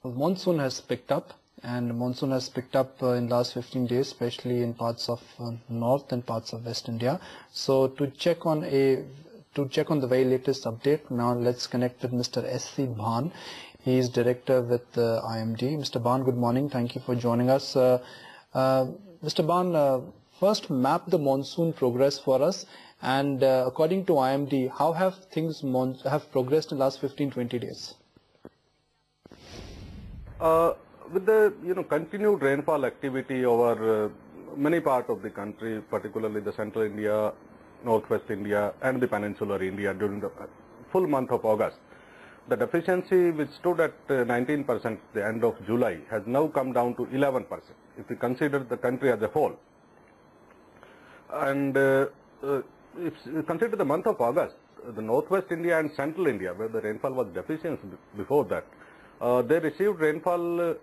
Monsoon has picked up, and monsoon has picked up in last 15 days, especially in parts of north and parts of West India. So to check on the very latest update, now let's connect with Mr. S.C. Bhan. He is director with IMD. Mr. Bhan, good morning. Thank you for joining us. Mr. Bhan, first map the monsoon progress for us, and according to IMD, how have things have progressed in the last 15-20 days? With the continued rainfall activity over many parts of the country, particularly the central India, northwest India and the peninsular India during the full month of August, the deficiency which stood at 19% at the end of July has now come down to 11% if we consider the country as a whole. And if you consider the month of August, the northwest India and central India, where the rainfall was deficient before that, they received rainfall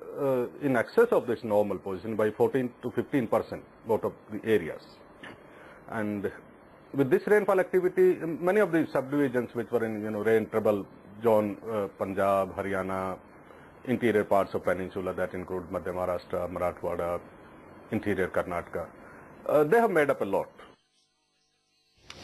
in excess of this normal position by 14 to 15% out of the areas. And with this rainfall activity, many of the subdivisions which were in rain trouble zone, Punjab, Haryana, interior parts of peninsula that include Madhya Maharashtra, Marathwada, interior Karnataka, they have made up a lot.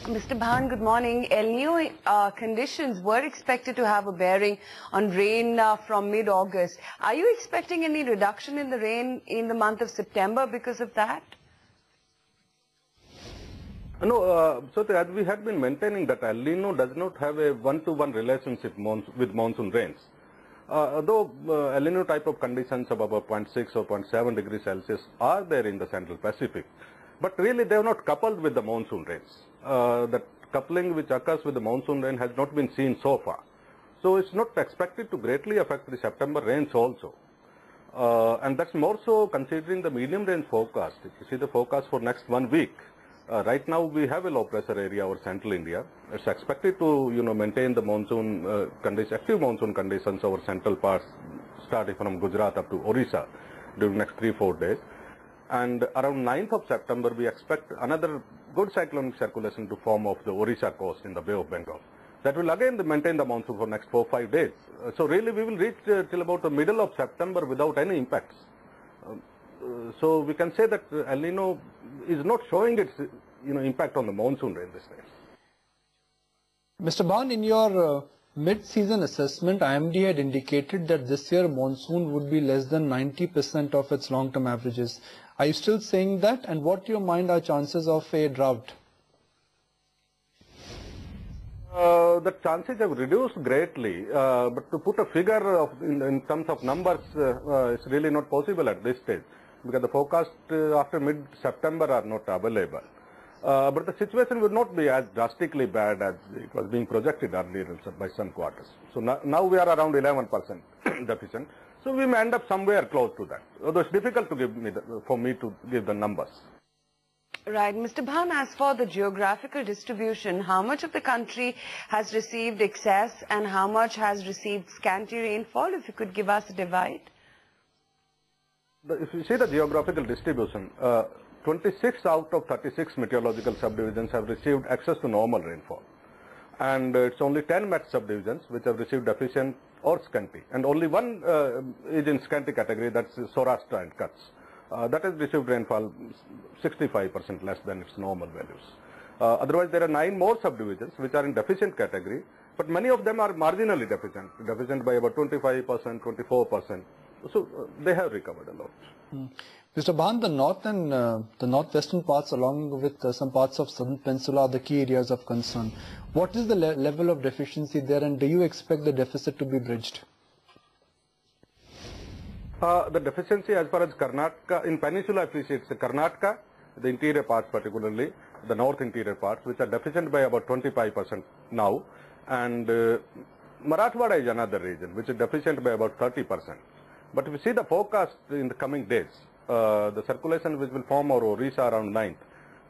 Mr. Bhan, good morning. El Nino conditions were expected to have a bearing on rain from mid-August. Are you expecting any reduction in the rain in the month of September because of that? No, so as we had been maintaining that El Nino does not have a one-to-one relationship with monsoon rains. Though El Nino type of conditions of about 0.6 or 0.7 degrees Celsius are there in the Central Pacific, but really they are not coupled with the monsoon rains. That coupling which occurs with the monsoon rain has not been seen so far. So it's not expected to greatly affect the September rains also. And that's more so considering the medium range forecast. If you see the forecast for next 1 week, right now we have a low pressure area over central India. It's expected to maintain the monsoon active monsoon conditions over central parts starting from Gujarat up to Orissa during next 3-4 days. And around 9th of September, we expect another good cyclonic circulation to form off the Orissa coast in the Bay of Bengal. That will again maintain the monsoon for next 4-5 days. So really we will reach till about the middle of September without any impacts. So we can say that El Nino is not showing its impact on the monsoon rain this time. Mr. Bhan, in your mid-season assessment, IMD had indicated that this year monsoon would be less than 90% of its long-term averages. Are you still saying that? And what to your mind are chances of a drought? The chances have reduced greatly, but to put a figure in terms of numbers, it's really not possible at this stage because the forecast after mid-September are not available. But the situation will not be as drastically bad as it was being projected earlier by some quarters. So now we are around 11% deficient. So we may end up somewhere close to that. Although it's difficult to for me to give the numbers. Right. Mr. Bhan, as for the geographical distribution, how much of the country has received excess and how much has received scanty rainfall? If you could give us a divide. If you see the geographical distribution, 26 out of 36 meteorological subdivisions have received access to normal rainfall. And it's only 10 Met subdivisions which have received deficient or scanty. And only one is in scanty category, that's Saurashtra and Kutch. That has received rainfall 65% less than its normal values. Otherwise, there are 9 more subdivisions which are in deficient category, but many of them are marginally deficient by about 25%, 24%. So they have recovered a lot. Mr. Bhan, the north and the northwestern parts along with some parts of southern peninsula are the key areas of concern. What is the level of deficiency there, and do you expect the deficit to be bridged? The deficiency as far as Karnataka, in peninsula if we see it's Karnataka, the interior parts particularly, the north interior parts which are deficient by about 25% now, and Marathwada is another region which is deficient by about 30%. But if you see the forecast in the coming days, the circulation which will form over Orissa around 9th,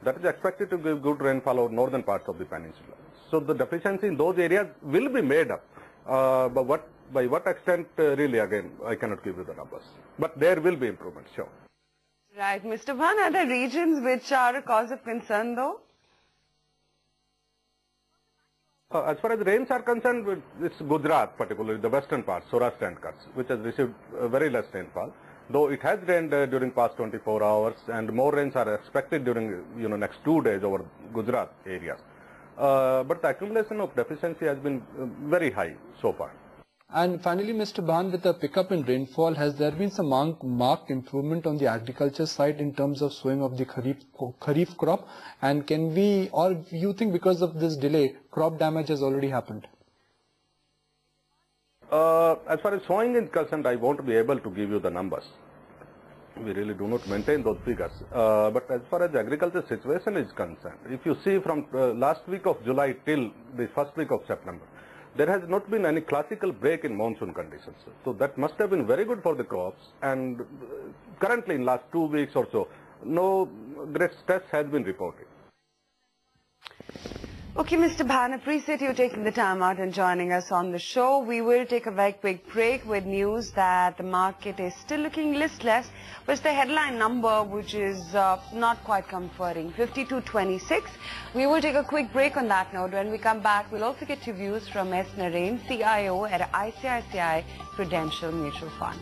that is expected to give good rainfall over northern parts of the peninsula. So the deficiency in those areas will be made up. But by what extent, really again, I cannot give you the numbers. But there will be improvement, sure. Right. Mr. Bhan, are there regions which are a cause of concern though? As far as rains are concerned, it's Gujarat, particularly the western part, Saurashtra and Kutch, which has received very less rainfall. Though it has rained during past 24 hours, and more rains are expected during next 2 days over Gujarat areas. But the accumulation of deficiency has been very high so far. And finally, Mr. Bhan, with the pickup in rainfall, has there been some marked improvement on the agriculture side in terms of sowing of the kharif crop? And can we, or you think because of this delay, crop damage has already happened? As far as sowing is concerned, I won't be able to give you the numbers. We really do not maintain those figures. But as far as the agriculture situation is concerned, if you see from last week of July till the first week of September, there has not been any classical break in monsoon conditions. So that must have been very good for the crops. And currently in last 2 weeks or so, no great stress has been reported. Okay, Mr. Bhan, appreciate you taking the time out and joining us on the show. We will take a very quick break with news that the market is still looking listless, but it's the headline number which is not quite comforting, 52.26. We will take a quick break on that note. When we come back, we'll also get your views from S. Narain, CIO at ICICI Prudential Mutual Fund.